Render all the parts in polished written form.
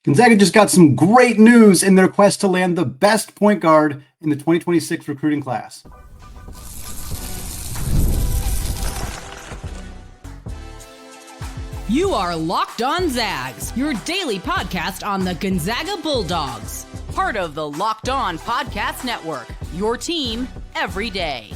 Gonzaga just got some great news in their quest to land the best point guard in the 2026 recruiting class. You are Locked On Zags, your daily podcast on the Gonzaga Bulldogs. Part of the Locked On Podcast Network, your team every day.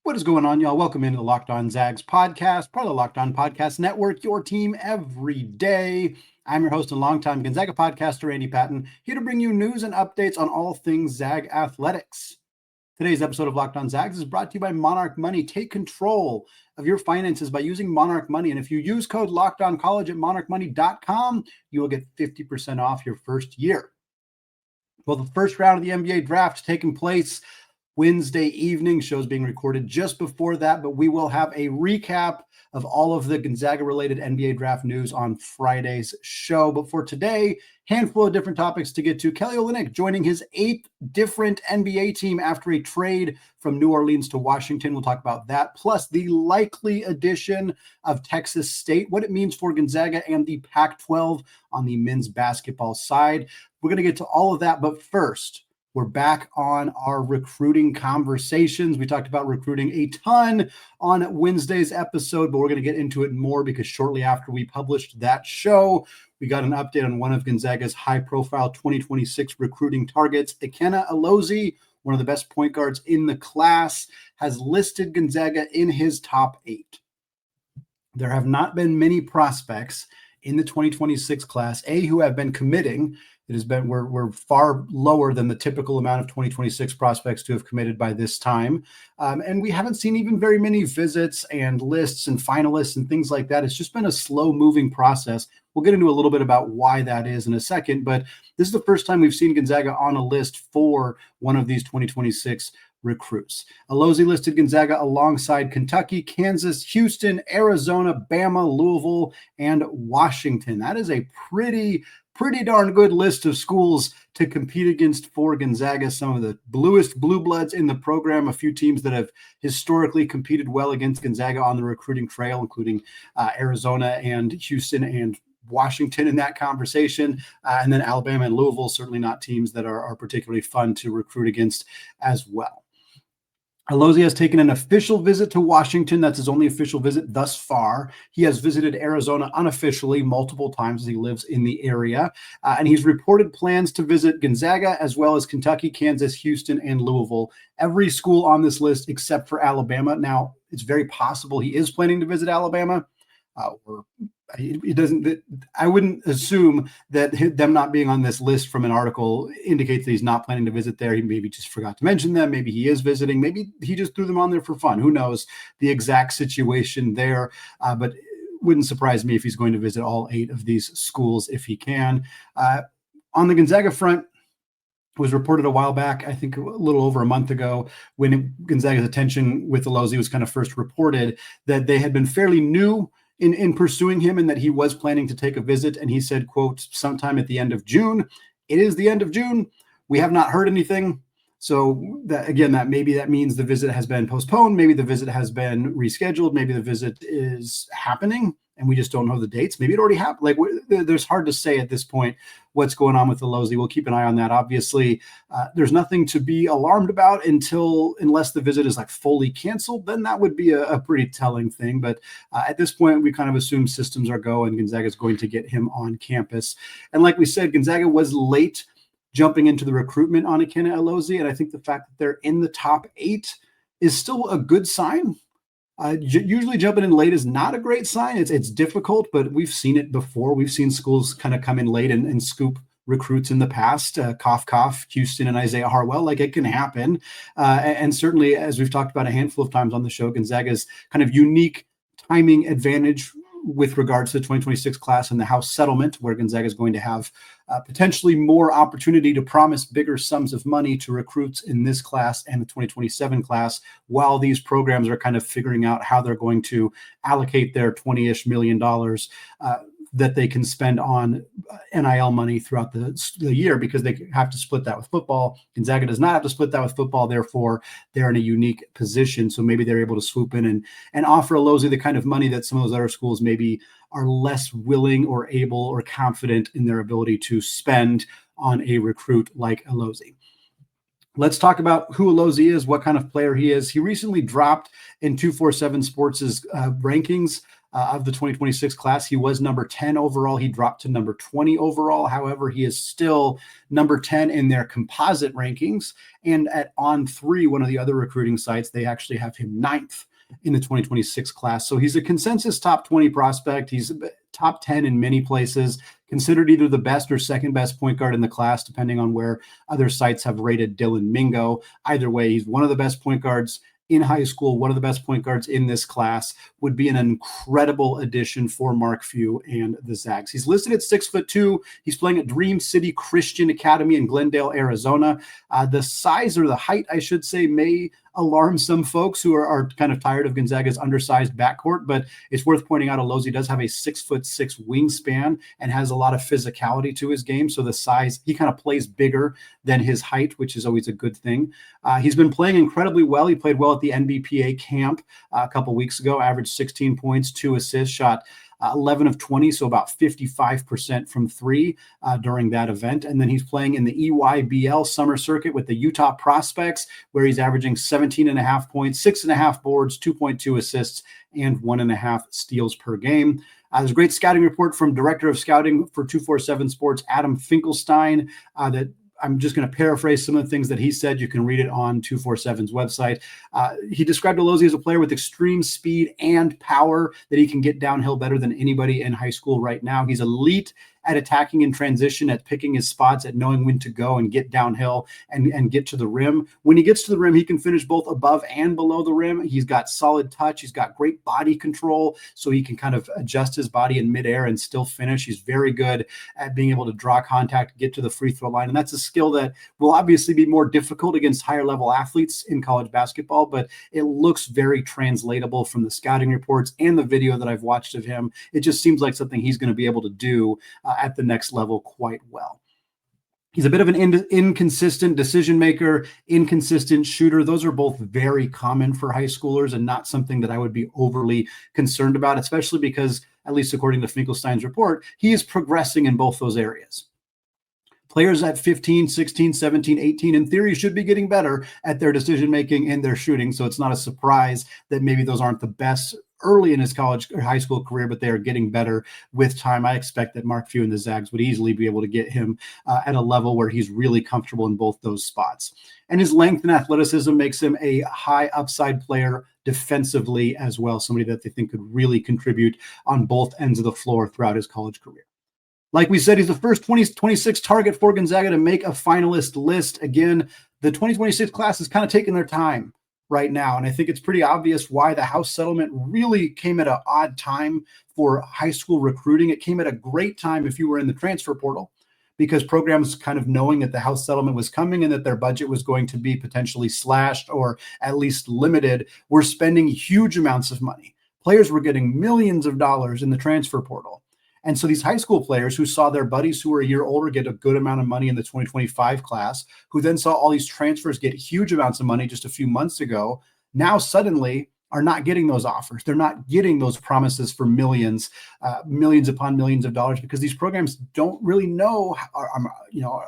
What is going on, y'all? Welcome into the Locked On Zags podcast, part of the Locked On Podcast Network, your team every day. I'm your host and longtime Gonzaga podcaster, Andy Patton, here to bring you news and updates on all things Zag athletics. Today's episode of Locked On Zags is brought to you by Monarch Money. Take control of your finances by using Monarch Money. And if you use code LOCKEDONCollege at monarchmoney.com, you will get 50% off your first year. Well, the first round of the NBA draft taking place Wednesday evening. Show's being recorded just before that, but we will have a recap of all of the Gonzaga-related NBA draft news on Friday's show. But for today, handful of different topics to get to. Kelly Olynyk joining his 8th different NBA team after a trade from New Orleans to Washington. We'll talk about that, plus the likely addition of Texas State, what it means for Gonzaga and the Pac-12 on the men's basketball side. We're going to get to all of that, but first, we're back on our recruiting conversations. We talked about recruiting a ton on Wednesday's episode, but we're going to get into it more because shortly after we published that show, we got an update on one of Gonzaga's high-profile 2026 recruiting targets. Ikenna Alozie, one of the best point guards in the class, has listed Gonzaga in his top 8. There have not been many prospects in the 2026 class, who have been committing. It has been we're far lower than the typical amount of 2026 prospects to have committed by this time. And we haven't seen even very many visits and lists and finalists and things like that. It's just been a slow moving process. We'll get into a little bit about why that is in a second, but this is the first time we've seen Gonzaga on a list for one of these 2026 recruits. Alozie listed Gonzaga alongside Kentucky, Kansas, Houston, Arizona, Bama, Louisville, and Washington. That is a pretty darn good list of schools to compete against for Gonzaga. Some of the bluest blue bloods in the program, a few teams that have historically competed well against Gonzaga on the recruiting trail, including Arizona and Houston and Washington in that conversation. And then Alabama and Louisville, certainly not teams that are particularly fun to recruit against as well. Alozie has taken an official visit to Washington. That's his only official visit thus far. He has visited Arizona unofficially multiple times as he lives in the area. And he's reported plans to visit Gonzaga as well as Kentucky, Kansas, Houston, and Louisville. Every school on this list except for Alabama. Now, it's very possible he is planning to visit Alabama. It doesn't. I wouldn't assume that them not being on this list from an article indicates that he's not planning to visit there. He maybe just forgot to mention them. Maybe he is visiting. Maybe he just threw them on there for fun. Who knows the exact situation there? But it wouldn't surprise me if he's going to visit all 8 of these schools if he can. On the Gonzaga front, was reported a while back, I think a little over a month ago, when Gonzaga's attention with Alozie was kind of first reported, that they had been fairly new in pursuing him and that he was planning to take a visit. And he said, quote, sometime at the end of June. It is the end of June. We have not heard anything. So that, again, that means the visit has been postponed. Maybe the visit has been rescheduled. Maybe the visit is happening and we just don't know the dates. Maybe it already happened. Like, there's hard to say at this point what's going on with Alozie. We'll keep an eye on that. Obviously, there's nothing to be alarmed about unless the visit is like fully canceled. Then that would be a pretty telling thing. But at this point, we kind of assume systems are go and Gonzaga is going to get him on campus. And like we said, Gonzaga was late jumping into the recruitment on Ikenna Alozie. And I think the fact that they're in the top 8 is still a good sign. Usually jumping in late is not a great sign. It's difficult, but we've seen it before. We've seen schools kind of come in late and scoop recruits in the past. Cough, Houston and Isaiah Harwell. Like, it can happen. And certainly, as we've talked about a handful of times on the show, Gonzaga's kind of unique timing advantage with regards to the 2026 class and the House settlement, where Gonzaga is going to have potentially more opportunity to promise bigger sums of money to recruits in this class and the 2027 class, while these programs are kind of figuring out how they're going to allocate their $20-ish million that they can spend on NIL money throughout the year, because they have to split that with football. Gonzaga does not have to split that with football. Therefore, they're in a unique position. So maybe they're able to swoop in and offer Alozie the kind of money that some of those other schools maybe are less willing or able or confident in their ability to spend on a recruit like Alozie. Let's talk about who Alozie is, what kind of player he is. He recently dropped in 247 Sports' rankings of the 2026 class. He was number 10 overall. He dropped to number 20 overall. However, he is still number 10 in their composite rankings. And at On3, one of the other recruiting sites, they actually have him 9th in the 2026 class. So he's a consensus top 20 prospect. He's top 10 in many places, considered either the best or second best point guard in the class, depending on where other sites have rated Dylan Mingo. Either way, he's one of the best point guards in high school, one of the best point guards in this class, would be an incredible addition for Mark Few and the Zags. He's listed at 6'2". He's playing at Dream City Christian Academy in Glendale, Arizona. The size, or the height, I should say, may alarm some folks who are kind of tired of Gonzaga's undersized backcourt, but it's worth pointing out Alozie does have a 6'6" wingspan and has a lot of physicality to his game. So the size, he kind of plays bigger than his height, which is always a good thing. He's been playing incredibly well. He played well at the NBPA camp a couple weeks ago, averaged 16 points, 2 assists, shot 11 of 20, so about 55% from three during that event. And then he's playing in the EYBL summer circuit with the Utah Prospects, where he's averaging 17.5 points, 6.5 boards, 2.2 assists, and 1.5 steals per game. There's a great scouting report from Director of Scouting for 247 Sports, Adam Finkelstein, that I'm just going to paraphrase some of the things that he said. You can read it on 247's website. He described Alozie as a player with extreme speed and power, that he can get downhill better than anybody in high school right now. He's elite at attacking in transition, at picking his spots, at knowing when to go and get downhill and get to the rim. When he gets to the rim, he can finish both above and below the rim. He's got solid touch. He's got great body control, so he can kind of adjust his body in midair and still finish. He's very good at being able to draw contact, get to the free throw line. And that's a skill that will obviously be more difficult against higher level athletes in college basketball, but it looks very translatable from the scouting reports and the video that I've watched of him. It just seems like something he's going to be able to do at the next level quite well. He's a bit of an inconsistent decision maker, inconsistent shooter. Those are both very common for high schoolers and not something that I would be overly concerned about, especially because, at least according to Finkelstein's report, he is progressing in both those areas. Players at 15, 16, 17, 18, in theory, should be getting better at their decision-making and their shooting. So it's not a surprise that maybe those aren't the best early in his college or high school career, but they are getting better with time. I expect that Mark Few and the Zags would easily be able to get him at a level where he's really comfortable in both those spots. And his length and athleticism makes him a high upside player defensively as well, somebody that they think could really contribute on both ends of the floor throughout his college career. Like we said, he's the first 2026 target for Gonzaga to make a finalist list. Again, the 2026 class is kind of taking their time right now, and I think it's pretty obvious why. The House settlement really came at an odd time for high school recruiting. It came at a great time if you were in the transfer portal, because programs, kind of knowing that the House settlement was coming and that their budget was going to be potentially slashed or at least limited, were spending huge amounts of money. Players were getting millions of dollars in the transfer portal. And so these high school players who saw their buddies who were a year older get a good amount of money in the 2025 class, who then saw all these transfers get huge amounts of money just a few months ago, now suddenly are not getting those offers. They're not getting those promises for millions, millions upon millions of dollars, because these programs don't really know.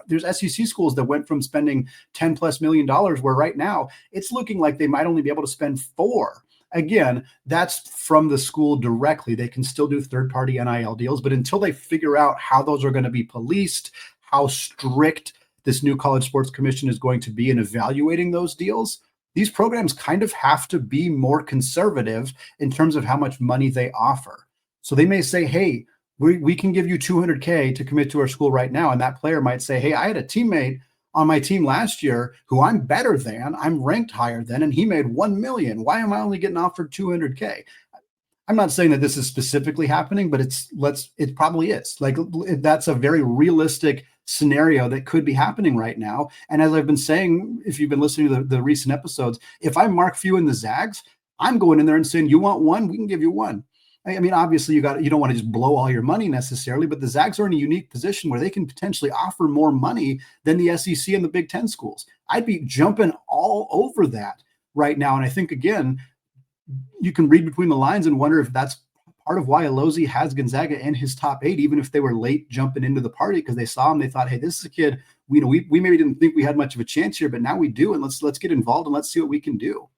There's SEC schools that went from spending $10+ million, where right now it's looking like they might only be able to spend $4 million. Again, that's from the school directly. They can still do third-party NIL deals, but until they figure out how those are going to be policed, how strict this new College Sports Commission is going to be in evaluating those deals, these programs kind of have to be more conservative in terms of how much money they offer. So they may say, hey, we can give you $200K to commit to our school right now. And that player might say, hey, I had a teammate on my team last year who I'm better than, I'm ranked higher than, and he made $1 million. Why am I only getting offered $200K? I'm not saying that this is specifically happening, but it probably is. Like, that's a very realistic scenario that could be happening right now. And as I've been saying, if you've been listening to the recent episodes, if I'm Mark Few and the Zags, I'm going in there and saying, you want one? We can give you one. I mean, obviously you don't want to just blow all your money necessarily, but the Zags are in a unique position where they can potentially offer more money than the SEC and the Big Ten schools. I'd be jumping all over that right now. And I think, again, you can read between the lines and wonder if that's part of why Alozie has Gonzaga in his top 8, even if they were late jumping into the party because they saw him. They thought, hey, this is a kid, we maybe didn't think we had much of a chance here, but now we do, and let's get involved and let's see what we can do.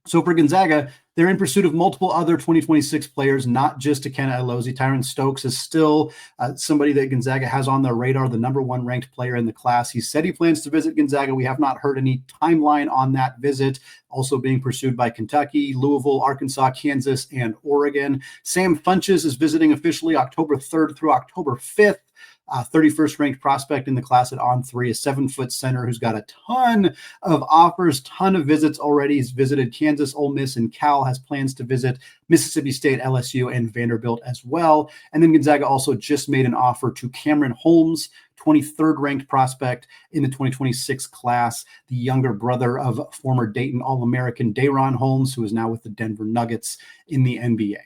So for Gonzaga, they're in pursuit of multiple other 2026 players, not just Ikenna Alozie. Tyron Stokes is still somebody that Gonzaga has on their radar, the number 1 ranked player in the class. He said he plans to visit Gonzaga. We have not heard any timeline on that visit. Also being pursued by Kentucky, Louisville, Arkansas, Kansas, and Oregon. Sam Funches is visiting officially October 3rd through October 5th. 31st ranked prospect in the class at On3, a 7-foot center who's got a ton of offers, ton of visits already. He's visited Kansas, Ole Miss, and Cal, has plans to visit Mississippi State, LSU, and Vanderbilt as well. And then Gonzaga also just made an offer to Cameron Holmes, 23rd ranked prospect in the 2026 class, the younger brother of former Dayton All-American Day'Ron Holmes, who is now with the Denver Nuggets in the NBA.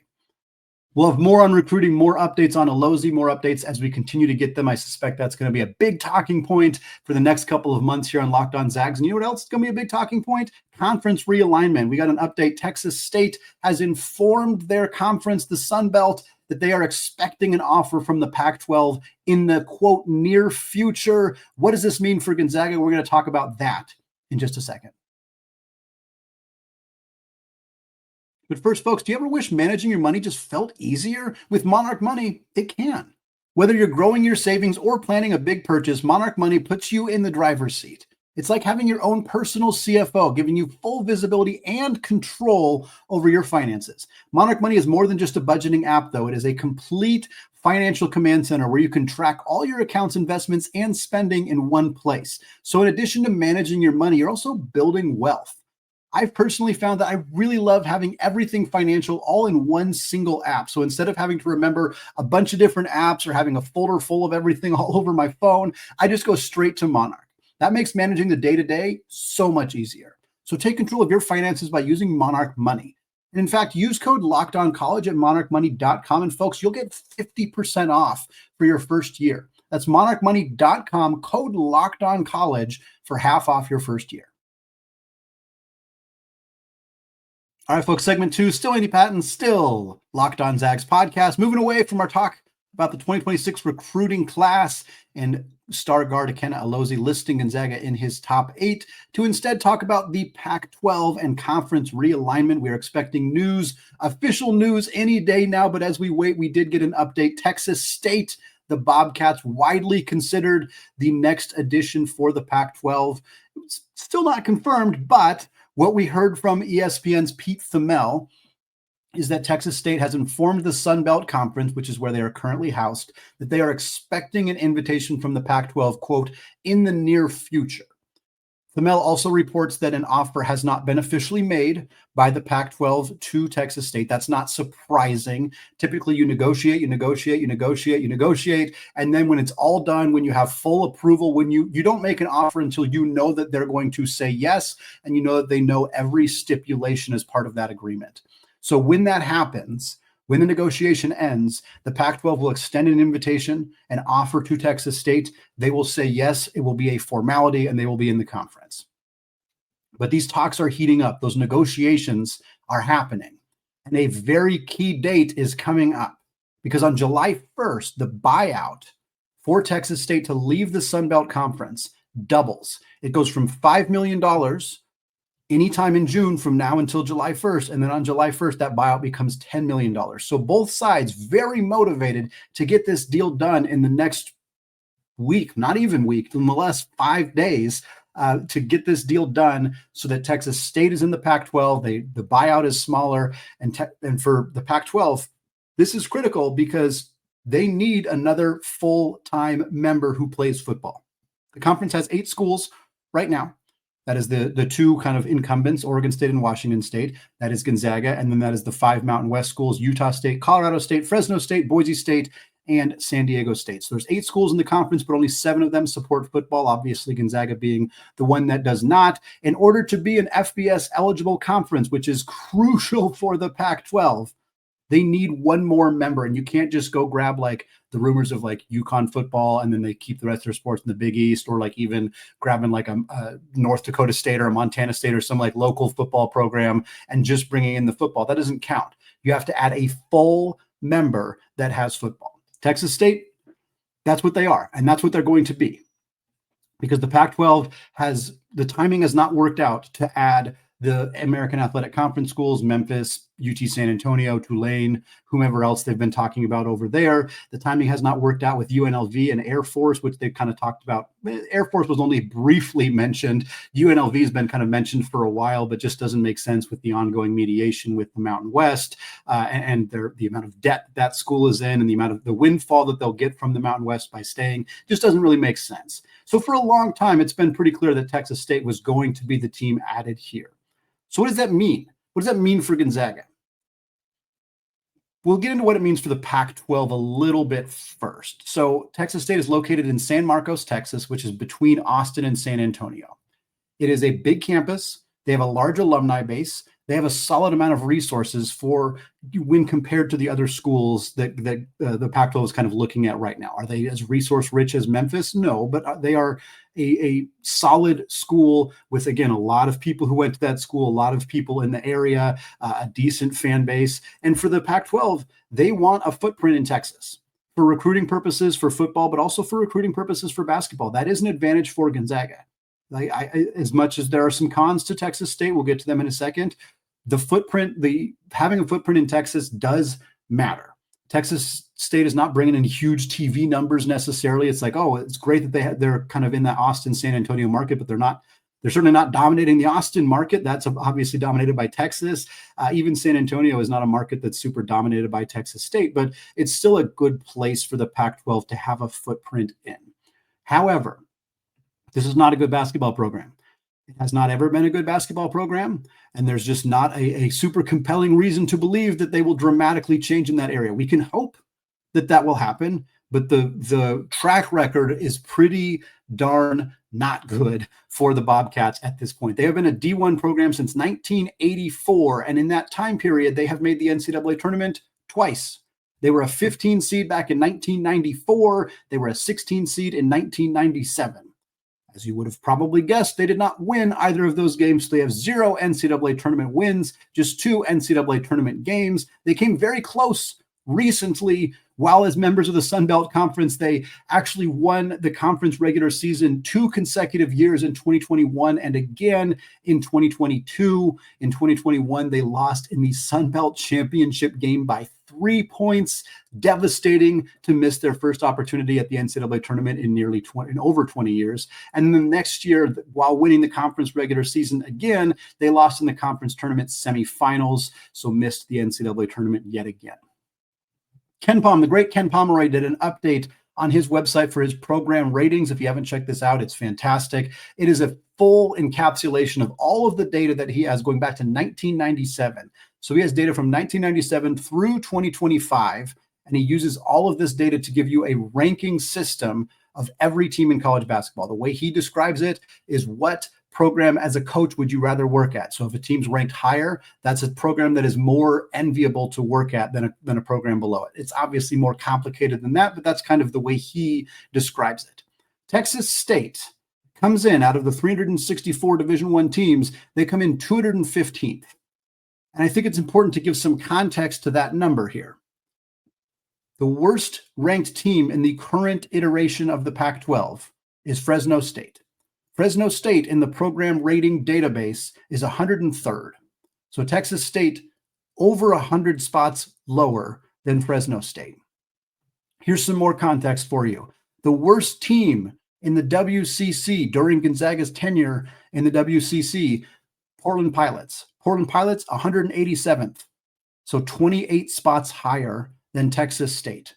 We'll have more on recruiting, more updates on Alozie, more updates as we continue to get them. I suspect that's going to be a big talking point for the next couple of months here on Locked On Zags. And you know what else is going to be a big talking point? Conference realignment. We got an update. Texas State has informed their conference, the Sun Belt, that they are expecting an offer from the Pac-12 in the, quote, near future. What does this mean for Gonzaga? We're going to talk about that in just a second. But first, folks, do you ever wish managing your money just felt easier? With Monarch Money, it can. Whether you're growing your savings or planning a big purchase, Monarch Money puts you in the driver's seat. It's like having your own personal CFO, giving you full visibility and control over your finances. Monarch Money is more than just a budgeting app, though. It is a complete financial command center where you can track all your accounts, investments, and spending in one place. So in addition to managing your money, you're also building wealth. I've personally found that I really love having everything financial all in one single app. So instead of having to remember a bunch of different apps or having a folder full of everything all over my phone, I just go straight to Monarch. That makes managing the day-to-day so much easier. So take control of your finances by using Monarch Money. And in fact, use code LOCKEDONCollege at monarchmoney.com. And folks, you'll get 50% off for your first year. That's monarchmoney.com, code LOCKEDONCollege for half off your first year. All right, folks, segment 2, still Andy Patton, still Locked On Zags podcast. Moving away from our talk about the 2026 recruiting class and star guard Ikenna Alozie listing Gonzaga in his top 8 to instead talk about the Pac-12 and conference realignment. We're expecting news, official news any day now, but as we wait, we did get an update. Texas State, the Bobcats, widely considered the next addition for the Pac-12. It's still not confirmed, but what we heard from ESPN's Pete Thamel is that Texas State has informed the Sun Belt Conference, which is where they are currently housed, that they are expecting an invitation from the Pac-12, quote, in the near future. Thamel also reports that an offer has not been officially made by the Pac-12 to Texas State. That's not surprising. Typically, you negotiate, and then when it's all done, when you have full approval, when you don't make an offer until you know that they're going to say yes, and you know that they know every stipulation as part of that agreement. So when that happens, when the negotiation ends, the Pac-12 will extend an invitation, an offer to Texas State. They will say yes, it will be a formality, and they will be in the conference. But these talks are heating up. Those negotiations are happening. And a very key date is coming up because on July 1st, the buyout for Texas State to leave the Sun Belt Conference doubles. It goes from $5 million anytime in June from now until July 1st. And then on July 1st, that buyout becomes $10 million. So both sides very motivated to get this deal done in the next week, not even week, in the last 5 days to get this deal done so that Texas State is in the Pac-12. The buyout is smaller. And for the Pac-12, this is critical because they need another full-time member who plays football. The conference has 8 schools right now. That is the 2 kind of incumbents, Oregon State and Washington State. That is Gonzaga. And then that is the 5 Mountain West schools, Utah State, Colorado State, Fresno State, Boise State, and San Diego State. So there's 8 schools in the conference, but only 7 of them support football, obviously Gonzaga being the one that does not. In order to be an FBS eligible conference, which is crucial for the Pac-12, they need one more member. And you can't just go grab like the rumors of like UConn football and then they keep the rest of their sports in the Big East, or like even grabbing like a North Dakota State or a Montana State or some like local football program and just bringing in the football. That doesn't count. You have to add a full member that has football. Texas State, that's what they are, and that's what they're going to be, because the Pac-12 the timing has not worked out to add the American Athletic Conference schools, Memphis, UT San Antonio, Tulane, whomever else they've been talking about over there. The timing has not worked out with UNLV and Air Force, which they've kind of talked about. Air Force was only briefly mentioned. UNLV has been kind of mentioned for a while, but just doesn't make sense with the ongoing mediation with the Mountain West and the amount of debt that school is in, and the amount of the windfall that they'll get from the Mountain West by staying. Just doesn't really make sense. So for a long time, it's been pretty clear that Texas State was going to be the team added here. So what does that mean? What does that mean for Gonzaga? We'll get into what it means for the Pac-12 a little bit first. So Texas State is located in San Marcos, Texas, which is between Austin and San Antonio. It is a big campus. They have a large alumni base. They have a solid amount of resources when compared to the other schools that the Pac-12 is kind of looking at right now. Are they as resource rich as Memphis? No, but they are a solid school with, again, a lot of people who went to that school, a lot of people in the area, a decent fan base. And for the Pac-12, they want a footprint in Texas for recruiting purposes for football, but also for recruiting purposes for basketball. That is an advantage for Gonzaga. As much as there are some cons to Texas State, we'll get to them in a second. Having a footprint in Texas does matter. Texas State is not bringing in huge TV numbers necessarily. It's like, oh, it's great that they're kind of in that Austin, San Antonio market, but they're certainly not dominating the Austin market. That's obviously dominated by Texas. Even San Antonio is not a market that's super dominated by Texas State, but it's still a good place for the Pac-12 to have a footprint in. However, this is not a good basketball program. It has not ever been a good basketball program, and there's just not a super compelling reason to believe that they will dramatically change in that area. We can hope that will happen, but the track record is pretty darn not good for the Bobcats at this point. They have been a D1 program since 1984, and in that time period, they have made the NCAA tournament twice. They were a 15 seed back in 1994. They were a 16 seed in 1997. As you would have probably guessed, they did not win either of those games. So they have 0 NCAA tournament wins, just 2 NCAA tournament games. They came very close recently. While as members of the Sun Belt Conference, they actually won the conference regular season 2 consecutive years in 2021 and again in 2022. In 2021, they lost in the Sun Belt Championship game by 3 points. Devastating to miss their first opportunity at the NCAA tournament in over 20 years. And then the next year, while winning the conference regular season again, they lost in the conference tournament semifinals, so missed the NCAA tournament yet again. KenPom, the great Ken Pomeroy, did an update on his website for his program ratings. If you haven't checked this out, it's fantastic. It is a full encapsulation of all of the data that he has going back to 1997. So he has data from 1997 through 2025, and he uses all of this data to give you a ranking system of every team in college basketball. The way he describes it is, what program as a coach would you rather work at? So if a team's ranked higher, that's a program that is more enviable to work at than a program below it. It's obviously more complicated than that, but that's kind of the way he describes it. Texas State comes in, out of the 364 Division I teams, they come in 215th. And I think it's important to give some context to that number here. The worst ranked team in the current iteration of the Pac-12 is Fresno State. Fresno State in the program rating database is 103rd. So Texas State over 100 spots lower than Fresno State. Here's some more context for you. The worst team in the WCC during Gonzaga's tenure in the WCC, Portland Pilots. Portland Pilots, 187th. So 28 spots higher than Texas State.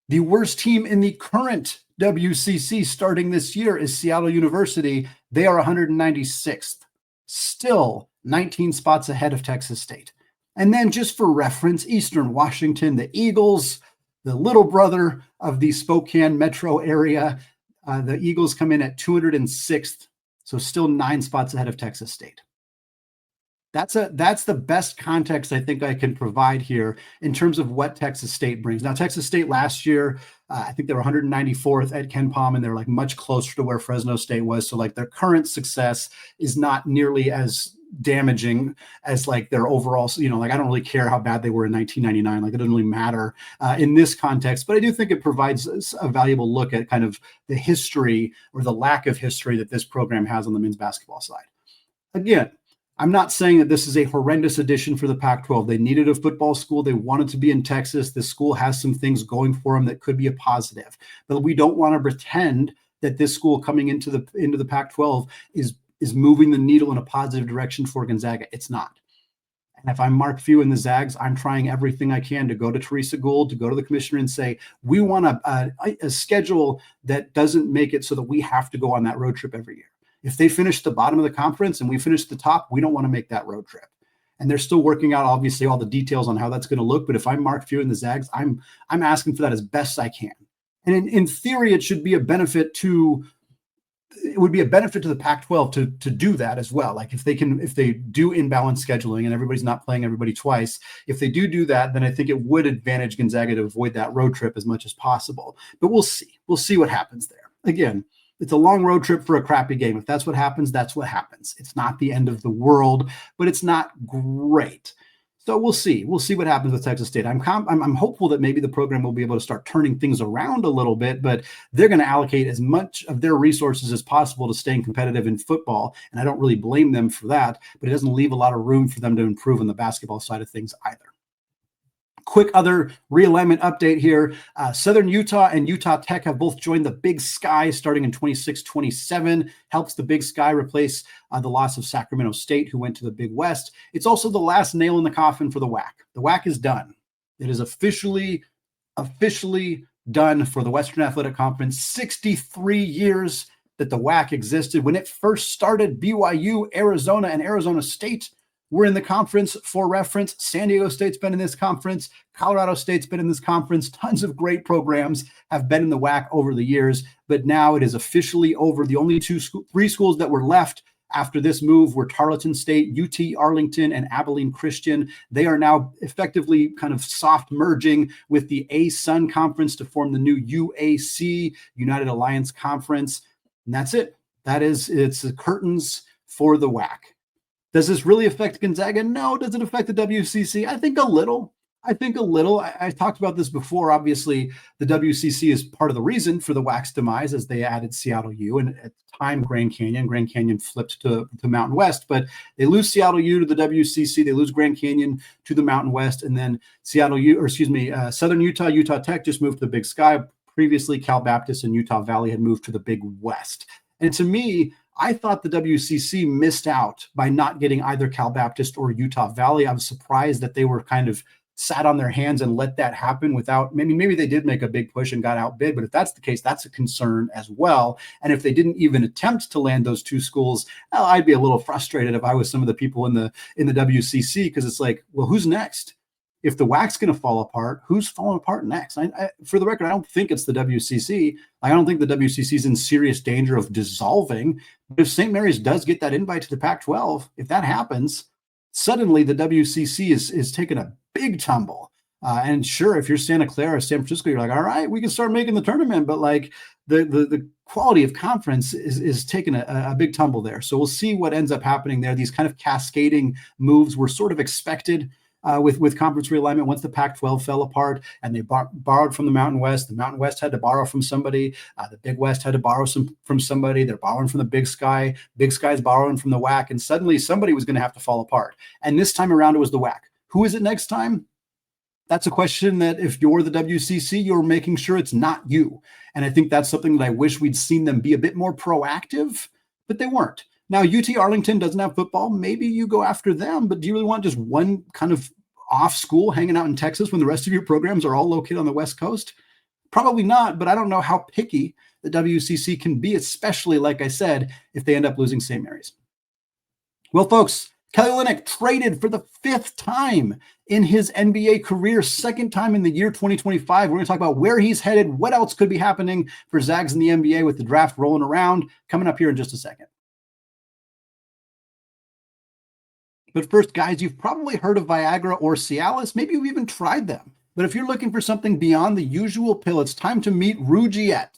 The worst team in the current WCC starting this year is Seattle University. They are 196th, still 19 spots ahead of Texas State. And then just for reference, Eastern Washington, the Eagles, the little brother of the Spokane metro area, the Eagles come in at 206th, so still 9 spots ahead of Texas State. That's the best context I think I can provide here in terms of what Texas State brings. Now, Texas State last year, I think they were 194th at KenPom, and they're like much closer to where Fresno State was. So like their current success is not nearly as damaging as like their overall, like I don't really care how bad they were in 1999. Like it doesn't really matter in this context, but I do think it provides a valuable look at kind of the history or the lack of history that this program has on the men's basketball side. Again, I'm not saying that this is a horrendous addition for the Pac-12. They needed a football school. They wanted to be in Texas. This school has some things going for them that could be a positive, but we don't want to pretend that this school coming into the Pac-12 is moving the needle in a positive direction for Gonzaga. It's not. And if I'm Mark Few in the Zags, I'm trying everything I can to go to Teresa Gould, to go to the commissioner and say, we want a schedule that doesn't make it so that we have to go on that road trip every year. If they finish the bottom of the conference and we finish the top, we don't want to make that road trip. And they're still working out, obviously, all the details on how that's going to look. But if I'm Mark Few in the Zags, I'm asking for that as best I can. And in theory, it should be a benefit to the Pac-12 to do that as well. Like if they do imbalance scheduling and everybody's not playing everybody twice, if they do that, then I think it would advantage Gonzaga to avoid that road trip as much as possible. But we'll see. We'll see what happens there. Again, it's a long road trip for a crappy game. If that's what happens, that's what happens. It's not the end of the world, but it's not great. So we'll see. We'll see what happens with Texas State. I'm hopeful that maybe the program will be able to start turning things around a little bit, but they're going to allocate as much of their resources as possible to staying competitive in football, and I don't really blame them for that, but it doesn't leave a lot of room for them to improve on the basketball side of things either. Quick other realignment update here. Southern Utah and Utah Tech have both joined the Big Sky starting in 26-27. Helps the Big Sky replace the loss of Sacramento State, who went to the Big West. It's also the last nail in the coffin for the WAC. The WAC is done. It is officially done for the Western Athletic Conference. 63 years that the WAC existed. When it first started, BYU, Arizona, and Arizona State were in the conference. For reference, San Diego State's been in this conference. Colorado State's been in this conference. Tons of great programs have been in the WAC over the years, but now it is officially over. The only three schools that were left after this move were Tarleton State, UT Arlington, and Abilene Christian. They are now effectively kind of soft merging with the ASUN Conference to form the new UAC, United Alliance Conference. And that's it. It's the curtains for the WAC. Does this really affect Gonzaga? No. Does it affect the WCC? I think a little. I talked about this before. Obviously, the WCC is part of the reason for the WAC's demise, as they added Seattle U, and at the time Grand Canyon flipped to Mountain West, but they lose Seattle U to the WCC, they lose Grand Canyon to the Mountain West, and then Southern Utah, Utah Tech just moved to the Big Sky. Previously, Cal Baptist and Utah Valley had moved to the Big West. And to me, I thought the WCC missed out by not getting either Cal Baptist or Utah Valley. I was surprised that they were kind of sat on their hands and let that happen without, maybe they did make a big push and got outbid, but if that's the case, that's a concern as well. And if they didn't even attempt to land those two schools, I'd be a little frustrated if I was some of the people in the WCC, because it's like, well, who's next? If the WAC's going to fall apart, who's falling apart next? For the record, I don't think it's the WCC. I don't think the WCC is in serious danger of dissolving. But if St. Mary's does get that invite to the Pac-12, if that happens, suddenly the WCC is taking a big tumble. And sure, if you're Santa Clara or San Francisco, you're like, all right, we can start making the tournament. But like the quality of conference is taking a big tumble there. So we'll see what ends up happening there. These kind of cascading moves were sort of expected with conference realignment. Once the Pac-12 fell apart and they borrowed from the Mountain West had to borrow from somebody. The Big West had to borrow from somebody. They're borrowing from the Big Sky. Big Sky's borrowing from the WAC, and suddenly somebody was going to have to fall apart. And this time around, it was the WAC. Who is it next time? That's a question that if you're the WCC, you're making sure it's not you. And I think that's something that I wish we'd seen them be a bit more proactive, but they weren't. Now, UT Arlington doesn't have football. Maybe you go after them, but do you really want just one kind of off school hanging out in Texas when the rest of your programs are all located on the West Coast? Probably not, but I don't know how picky the WCC can be, especially, like I said, if they end up losing St. Mary's. Well, folks, Kelly Olynyk traded for the 5th time in his NBA career, 2nd time in the year 2025. We're going to talk about where he's headed, what else could be happening for Zags in the NBA with the draft rolling around, coming up here in just a second. But first, guys, you've probably heard of Viagra or Cialis. Maybe you've even tried them. But if you're looking for something beyond the usual pill, it's time to meet Rugiet.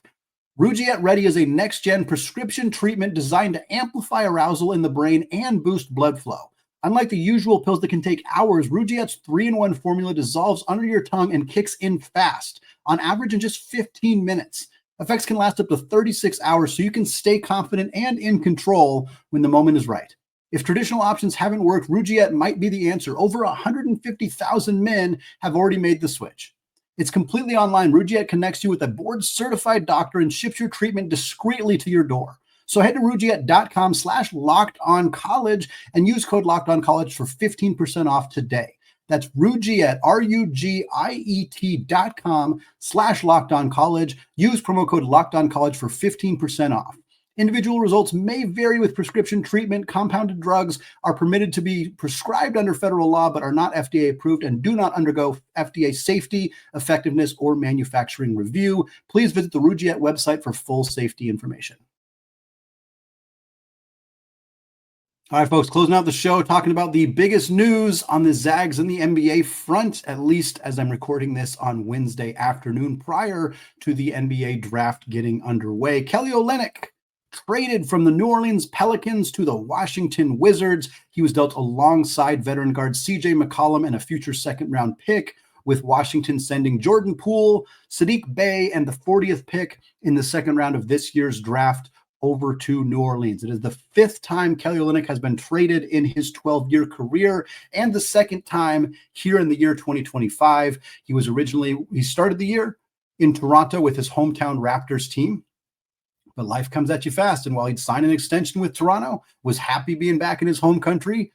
Rugiet Ready is a next-gen prescription treatment designed to amplify arousal in the brain and boost blood flow. Unlike the usual pills that can take hours, Rugiet's 3-in-1 formula dissolves under your tongue and kicks in fast, on average in just 15 minutes. Effects can last up to 36 hours, so you can stay confident and in control when the moment is right. If traditional options haven't worked, Rugiet might be the answer. Over 150,000 men have already made the switch. It's completely online. Rugiet connects you with a board-certified doctor and ships your treatment discreetly to your door. So head to rugiet.com/lockedoncollege and use code lockedoncollege for 15% off today. That's Rugiet, RUGIET.com/lockedoncollege. Use promo code lockedoncollege for 15% off. Individual results may vary with prescription treatment. Compounded drugs are permitted to be prescribed under federal law, but are not FDA approved and do not undergo FDA safety, effectiveness, or manufacturing review. Please visit the Rugiet website for full safety information. All right, folks, closing out the show, talking about the biggest news on the Zags and the NBA front, at least as I'm recording this on Wednesday afternoon prior to the NBA draft getting underway. Kelly Olynyk traded from the New Orleans Pelicans to the Washington Wizards. He was dealt alongside veteran guard CJ McCollum and a future second-round pick, with Washington sending Jordan Poole, Sadiq Bey, and the 40th pick in the second round of this year's draft over to New Orleans. It is the 5th time Kelly Olynyk has been traded in his 12-year career, and the 2nd time here in the year 2025. He started the year in Toronto with his hometown Raptors team. But life comes at you fast. And while he'd signed an extension with Toronto, was happy being back in his home country,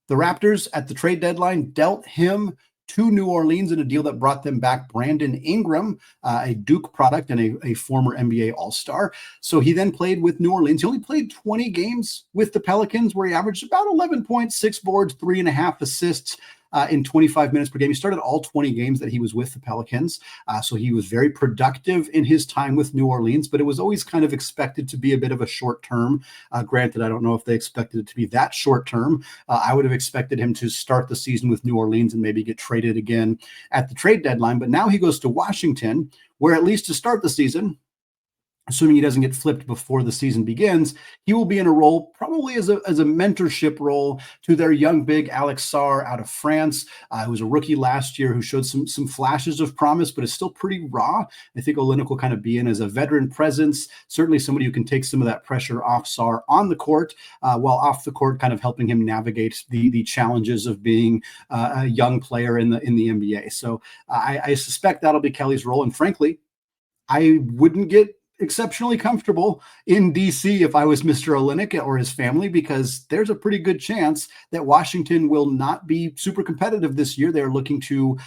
the Raptors at the trade deadline dealt him to New Orleans in a deal that brought them back Brandon Ingram, a Duke product and a former NBA All-Star. So he then played with New Orleans. He only played 20 games with the Pelicans, where he averaged about 11 points, 6 boards, 3.5 assists, in 25 minutes per game. He started all 20 games that he was with the Pelicans. So he was very productive in his time with New Orleans, but it was always kind of expected to be a bit of a short term. Granted, I don't know if they expected it to be that short term. I would have expected him to start the season with New Orleans and maybe get traded again at the trade deadline. But now he goes to Washington, where at least to start the season, assuming he doesn't get flipped before the season begins, he will be in a role probably as a mentorship role to their young big Alex Sarr out of France, who was a rookie last year, who showed some flashes of promise, but is still pretty raw. I think Olynyk will kind of be in as a veteran presence, certainly somebody who can take some of that pressure off Sarr on the court, while off the court kind of helping him navigate the challenges of being a young player in the NBA. So I suspect that'll be Kelly's role. And frankly, I wouldn't get exceptionally comfortable in DC if I was Mr. Olynyk or his family, because there's a pretty good chance that Washington will not be super competitive this year. They're looking to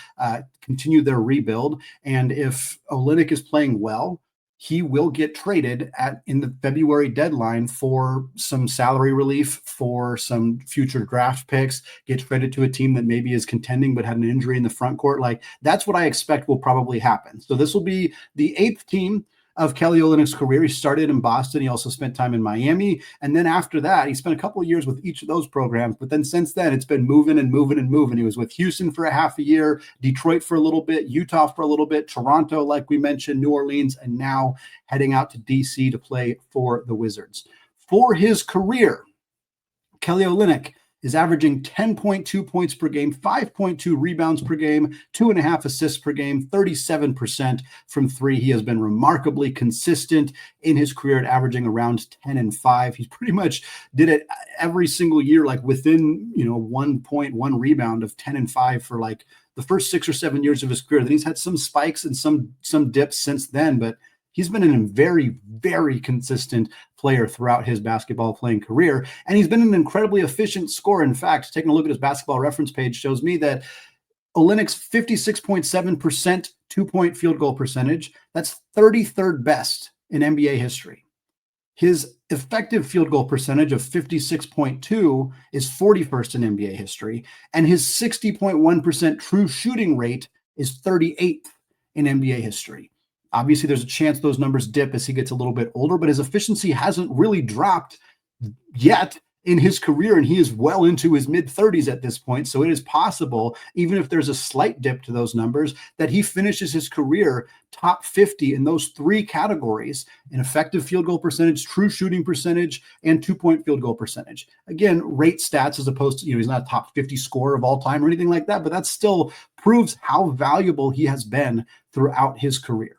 continue their rebuild. And if Olynyk is playing well, he will get traded in the February deadline for some salary relief, for some future draft picks, get traded to a team that maybe is contending but had an injury in the front court. Like, that's what I expect will probably happen. So this will be the 8th team of Kelly Olynyk's career. He started in Boston. He also spent time in Miami. And then after that, he spent a couple of years with each of those programs. But then since then, it's been moving and moving and moving. He was with Houston for a half a year, Detroit for a little bit, Utah for a little bit, Toronto, like we mentioned, New Orleans, and now heading out to DC to play for the Wizards. For his career, Kelly Olynyk is averaging 10.2 points per game, 5.2 rebounds per game, 2.5 assists per game, 37% from three. He has been remarkably consistent in his career at averaging around 10 and 5. He's pretty much did it every single year, like within 1.1 rebound of 10 and 5 for like the first 6 or 7 years of his career. Then he's had some spikes and some dips since then, but he's been a very, very consistent player throughout his basketball playing career, and he's been an incredibly efficient scorer. In fact, taking a look at his basketball reference page shows me that Olynyk's 56.7% two-point field goal percentage, that's 33rd best in NBA history. His effective field goal percentage of 56.2 is 41st in NBA history, and his 60.1% true shooting rate is 38th in NBA history. Obviously, there's a chance those numbers dip as he gets a little bit older, but his efficiency hasn't really dropped yet, in his career, and he is well into his mid-30s at this point. So it is possible, even if there's a slight dip to those numbers, that he finishes his career top 50 in those three categories: in effective field goal percentage, true shooting percentage, and 2-point field goal percentage. Again, rate stats as opposed to, he's not a top 50 scorer of all time or anything like that, but that still proves how valuable he has been throughout his career.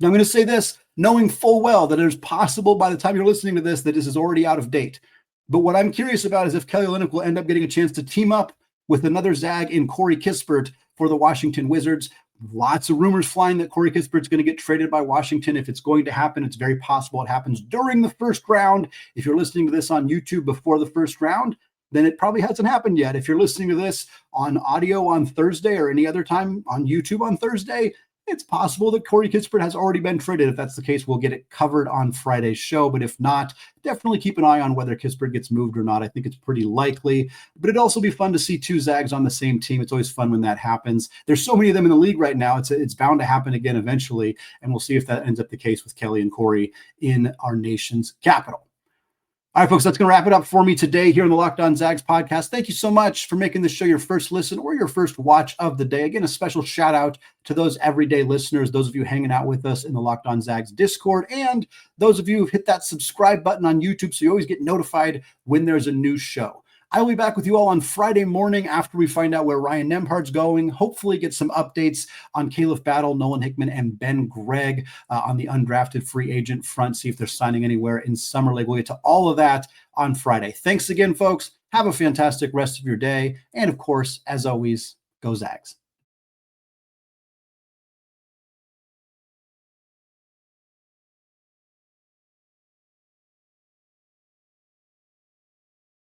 Now, I'm going to say this, knowing full well that it is possible by the time you're listening to this that this is already out of date. But what I'm curious about is if Kelly Olynyk will end up getting a chance to team up with another Zag in Corey Kispert for the Washington Wizards. Lots of rumors flying that Corey Kispert's going to get traded by Washington. If it's going to happen, it's very possible it happens during the first round. If you're listening to this on YouTube before the first round, then it probably hasn't happened yet. If you're listening to this on audio on Thursday or any other time on YouTube on Thursday, it's possible that Corey Kispert has already been traded. If that's the case, we'll get it covered on Friday's show. But if not, definitely keep an eye on whether Kispert gets moved or not. I think it's pretty likely. But it'd also be fun to see two Zags on the same team. It's always fun when that happens. There's so many of them in the league right now. It's bound to happen again eventually. And we'll see if that ends up the case with Kelly and Corey in our nation's capital. All right, folks, that's going to wrap it up for me today here on the Locked On Zags podcast. Thank you so much for making this show your first listen or your first watch of the day. Again, a special shout out to those everyday listeners, those of you hanging out with us in the Locked On Zags Discord, and those of you who've hit that subscribe button on YouTube so you always get notified when there's a new show. I will be back with you all on Friday morning after we find out where Ryan Nembhard's going. Hopefully get some updates on Caleb Battle, Nolan Hickman, and Ben Gregg on the undrafted free agent front, see if they're signing anywhere in Summer League. We'll get to all of that on Friday. Thanks again, folks. Have a fantastic rest of your day. And of course, as always, go Zags.